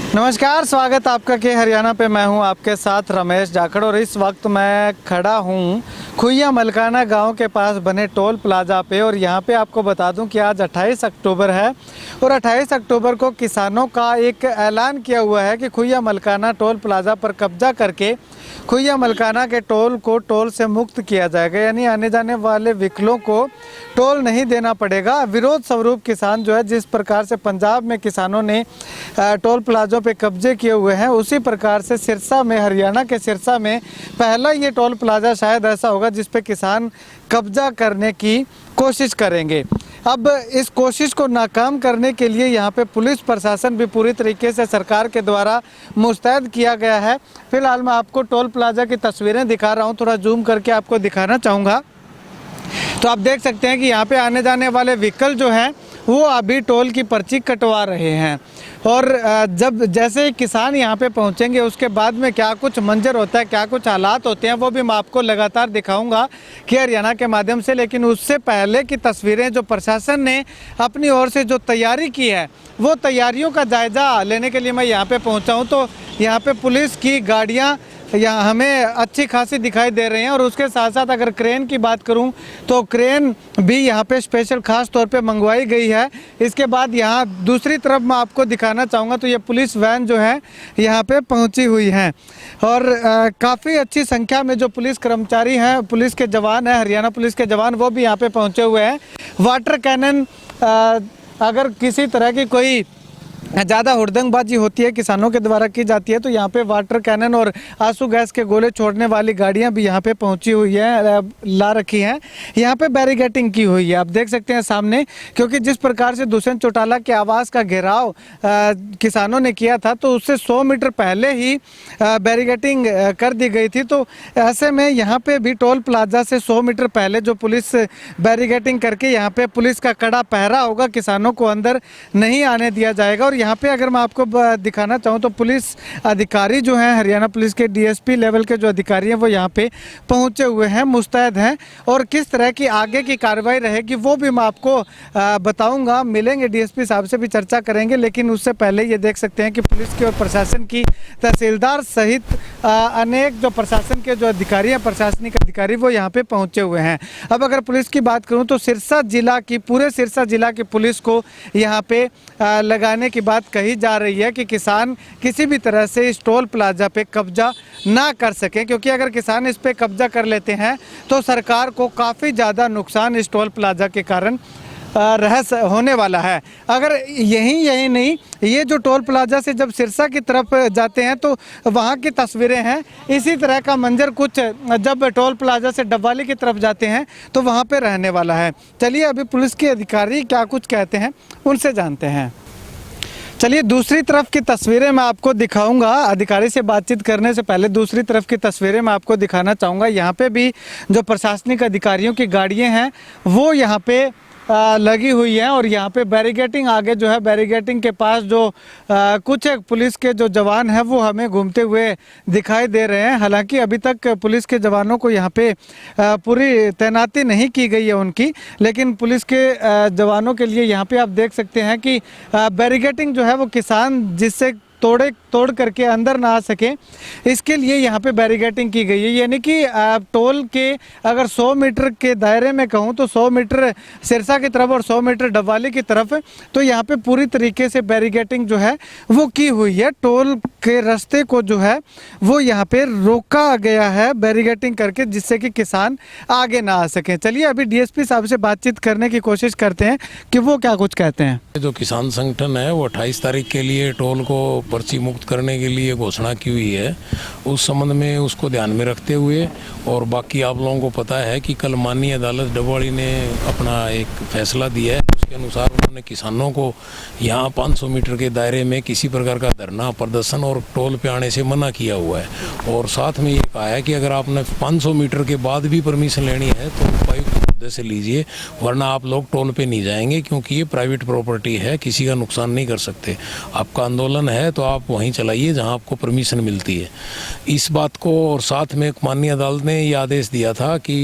नमस्कार, स्वागत आपका के हरियाणा पे। मैं हूं आपके साथ रमेश जाखड़ और इस वक्त मैं खड़ा हूं खुइया मलकाना गांव के पास बने टोल प्लाजा पे। और यहां पे आपको बता दूं कि आज 28 अक्टूबर है और 28 अक्टूबर को किसानों का एक ऐलान किया हुआ है कि खुइया मलकाना टोल प्लाजा पर कब्जा करके खुइया मलकाना के टोल को टोल से मुक्त किया जाएगा, यानी आने जाने वाले व्हीकलों को टोल नहीं देना पड़ेगा। विरोध स्वरूप किसान जो है, जिस प्रकार से पंजाब में किसानों ने टोल प्लाजों पे कब्जे किए हुए हैं, उसी प्रकार से सिरसा में, हरियाणा के सिरसा में पहला ये टोल प्लाजा शायद ऐसा होगा जिस पे किसान कब्जा करने की कोशिश करेंगे। अब इस कोशिश को नाकाम करने के लिए यहाँ पे पुलिस प्रशासन भी पूरी तरीके से सरकार के द्वारा मुस्तैद किया गया है। फिलहाल मैं आपको टोल प्लाजा की तस्वीरें दिखा रहा हूँ, थोड़ा जूम करके आपको दिखाना चाहूँगा। तो आप देख सकते हैं कि यहाँ पे आने जाने वाले व्हीकल जो हैं वो अभी टोल की पर्ची कटवा रहे हैं। और जब जैसे ही किसान यहाँ पे पहुँचेंगे उसके बाद में क्या कुछ मंजर होता है, क्या कुछ हालात होते हैं, वो भी मैं आपको लगातार दिखाऊंगा कि हरियाणा के माध्यम से। लेकिन उससे पहले की तस्वीरें जो प्रशासन ने अपनी ओर से जो तैयारी की है, वो तैयारियों का जायज़ा लेने के लिए मैं यहाँ पे पहुँचा हूँ। तो यहाँ पे पुलिस की गाड़ियाँ यहाँ हमें अच्छी खासी दिखाई दे रही हैं। और उसके साथ साथ अगर क्रेन की बात करूं तो क्रेन भी यहाँ पे स्पेशल ख़ास तौर पे मंगवाई गई है। इसके बाद यहाँ दूसरी तरफ मैं आपको दिखाना चाहूँगा तो ये पुलिस वैन जो है यहाँ पे पहुँची हुई हैं। और काफ़ी अच्छी संख्या में जो पुलिस कर्मचारी हैं, पुलिस के जवान हैं, हरियाणा पुलिस के जवान, वो भी यहाँ पे पहुँचे हुए हैं। वाटर कैनन, अगर किसी तरह की कोई ज़्यादा हुड़दंगबाजी होती है, किसानों के द्वारा की जाती है, तो यहाँ पे वाटर कैनन और आंसू गैस के गोले छोड़ने वाली गाड़ियाँ भी यहाँ पे पहुँची हुई हैं, ला रखी हैं। यहाँ पे बैरिकेटिंग की हुई है, आप देख सकते हैं सामने। क्योंकि जिस प्रकार से दुष्यंत चौटाला के आवास का घेराव किसानों ने किया था, तो उससे 100 मीटर पहले ही बैरिकेटिंग कर दी गई थी। तो ऐसे में यहाँ पे भी टोल प्लाजा से 100 मीटर पहले जो पुलिस बैरिकेटिंग करके यहाँ पे पुलिस का कड़ा पहरा होगा, किसानों को अंदर नहीं आने दिया जाएगा। और यहाँ पे अगर मैं आपको दिखाना चाहूँ तो पुलिस अधिकारी जो हैं, हरियाणा पुलिस के डीएसपी लेवल के जो अधिकारी हैं, वो यहाँ पे पहुँचे हुए हैं, मुस्तैद हैं। और किस तरह की आगे की कार्रवाई रहेगी वो भी मैं आपको बताऊंगा। मिलेंगे डीएसपी साहब से भी चर्चा करेंगे। लेकिन उससे पहले ये देख सकते हैं कि पुलिस की और प्रशासन की, तहसीलदार सहित अनेक जो प्रशासन के जो अधिकारी हैं, प्रशासनिक अधिकारी, वो यहाँ पे पहुँचे हुए हैं। अब अगर पुलिस की बात करूँ तो सिरसा जिला की, पूरे सिरसा जिला की पुलिस को यहाँ पे लगाने की बात कही जा रही है कि किसान किसी भी तरह से इस टोल प्लाजा पे कब्जा ना कर सकें। क्योंकि अगर किसान इस पे कब्जा कर लेते हैं तो सरकार को काफ़ी ज़्यादा नुकसान इस टोल प्लाजा के कारण होने वाला है। अगर यही नहीं, ये जो टोल प्लाजा से जब सिरसा की तरफ जाते हैं तो वहाँ की तस्वीरें हैं। इसी तरह का मंजर कुछ जब टोल प्लाजा से डबवाली की तरफ जाते हैं तो वहाँ पे रहने वाला है। चलिए अभी पुलिस के अधिकारी क्या कुछ कहते हैं उनसे जानते हैं। चलिए दूसरी तरफ की तस्वीरें मैं आपको दिखाऊंगा। अधिकारी से बातचीत करने से पहले दूसरी तरफ की तस्वीरें मैं आपको दिखाना चाहूँगा। यहाँ पे भी जो प्रशासनिक अधिकारियों की गाड़ियाँ हैं वो यहाँ पे लगी हुई हैं। और यहाँ पे बैरिकेटिंग आगे जो है, बैरिकेटिंग के पास जो कुछ एक पुलिस के जो जवान हैं वो हमें घूमते हुए दिखाई दे रहे हैं। हालांकि अभी तक पुलिस के जवानों को यहाँ पे पूरी तैनाती नहीं की गई है उनकी, लेकिन पुलिस के जवानों के लिए यहाँ पे आप देख सकते हैं कि बैरिकेटिंग जो है वो किसान जिससे तोड़ करके अंदर ना आ सके, इसके लिए यहाँ पे बैरिकेटिंग की गई है। यानी कि टोल के अगर 100 मीटर के दायरे में कहूँ तो 100 मीटर सिरसा की तरफ और 100 मीटर डबवाली की तरफ, तो यहाँ पे पूरी तरीके से बैरिकेटिंग जो है वो की हुई है। टोल के रास्ते को जो है वो यहाँ पे रोका गया है बैरिकेटिंग करके, जिससे कि किसान आगे ना आ सकें। चलिए अभी डीएसपी साहब से बातचीत करने की कोशिश करते हैं कि वो क्या कुछ कहते हैं। जो किसान संगठन है वो 28 तारीख के लिए टोल को पर्ची मुक्त करने के लिए घोषणा की हुई है। उस संबंध में उसको ध्यान में रखते हुए, और बाकी आप लोगों को पता है कि कल माननीय अदालत डबवाली ने अपना एक फैसला दिया है। उसके अनुसार उन्होंने किसानों को यहाँ 500 मीटर के दायरे में किसी प्रकार का धरना प्रदर्शन और टोल पे आने से मना किया हुआ है। और साथ में ये कहा है कि अगर आपने 500 मीटर के बाद भी परमिशन लेनी है तो उपायुक्त मुद्दे से लीजिए, वरना आप लोग टोल पे नहीं जाएंगे, क्योंकि ये प्राइवेट प्रॉपर्टी है, किसी का नुकसान नहीं कर सकते। आपका आंदोलन है तो आप वहीं चलाइए जहां आपको परमिशन मिलती है। इस बात को, और साथ में माननीय अदालत ने ये आदेश दिया था कि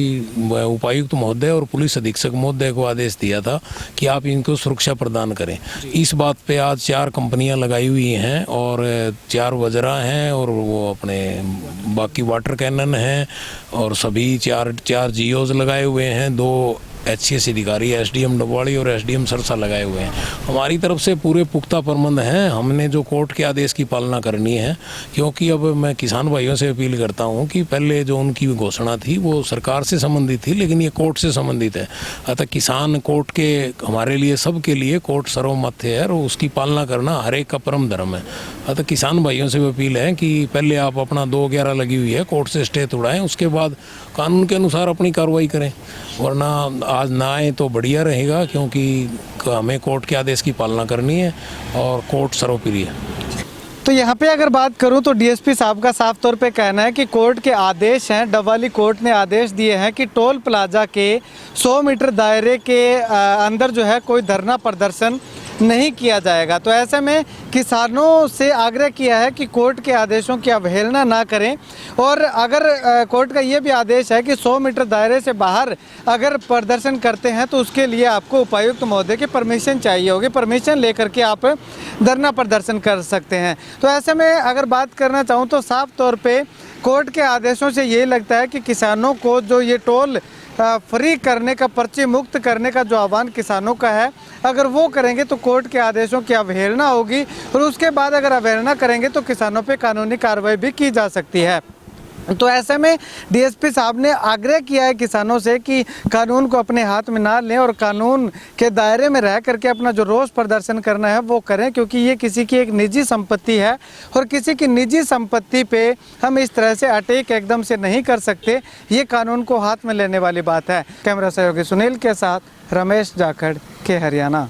उपायुक्त महोदय और पुलिस अधीक्षक महोदय को आदेश दिया था कि आप इनको सुरक्षा प्रदान करें। इस बात पे आज 4 कंपनियां लगाई हुई हैं और 4 वजरा हैं और वो अपने बाकी वाटर कैनन हैं और सभी चार जियोज लगाए हुए हैं। 2 HCS अधिकारी SDM डबवाड़ी और SDM सरसा लगाए हुए हैं। हमारी तरफ से पूरे पुख्ता प्रबंध हैं। हमने जो कोर्ट के आदेश की पालना करनी है, क्योंकि अब मैं किसान भाइयों से अपील करता हूं कि पहले जो उनकी घोषणा थी वो सरकार से संबंधित थी, लेकिन ये कोर्ट से संबंधित है। अतः किसान कोर्ट के, हमारे लिए, सबके लिए कोर्ट सर्वमत है और उसकी पालना करना हर एक का परम धर्म है। अतः किसान भाइयों से अपील है कि पहले आप अपना 2/11 लगी हुई है, कोर्ट से स्टे तोड़ाएं, उसके बाद कानून के अनुसार अपनी कार्रवाई करें, वरना आज ना आए तो बढ़िया रहेगा, क्योंकि हमें कोर्ट के आदेश की पालना करनी है और कोर्ट सर्वोपरि है। तो यहाँ पे अगर बात करूँ तो डीएसपी साहब का साफ तौर पे कहना है कि कोर्ट के आदेश हैं, डबवाली कोर्ट ने आदेश दिए हैं कि टोल प्लाजा के 100 मीटर दायरे के अंदर जो है कोई धरना प्रदर्शन नहीं किया जाएगा। तो ऐसे में किसानों से आग्रह किया है कि कोर्ट के आदेशों की अवहेलना ना करें, और अगर कोर्ट का ये भी आदेश है कि 100 मीटर दायरे से बाहर अगर प्रदर्शन करते हैं तो उसके लिए आपको उपायुक्त महोदय की परमिशन चाहिए होगी, परमिशन लेकर के आप धरना प्रदर्शन कर सकते हैं। तो ऐसे में अगर बात करना चाहूँ तो साफ तौर पे कोर्ट के आदेशों से ये लगता है कि किसानों को जो ये टोल फ्री करने का, पर्ची मुक्त करने का जो आह्वान किसानों का है, अगर वो करेंगे तो कोर्ट के आदेशों की अवहेलना होगी, और उसके बाद अगर अवहेलना करेंगे तो किसानों पे कानूनी कार्रवाई भी की जा सकती है। तो ऐसे में डीएसपी साहब ने आग्रह किया है किसानों से कि कानून को अपने हाथ में ना लें और कानून के दायरे में रह करके अपना जो रोष प्रदर्शन करना है वो करें, क्योंकि ये किसी की एक निजी संपत्ति है और किसी की निजी संपत्ति पे हम इस तरह से अटैक एकदम से नहीं कर सकते। ये कानून को हाथ में लेने वाली बात है। कैमरा सहयोगी सुनील के साथ रमेश जाखड़ के हरियाणा।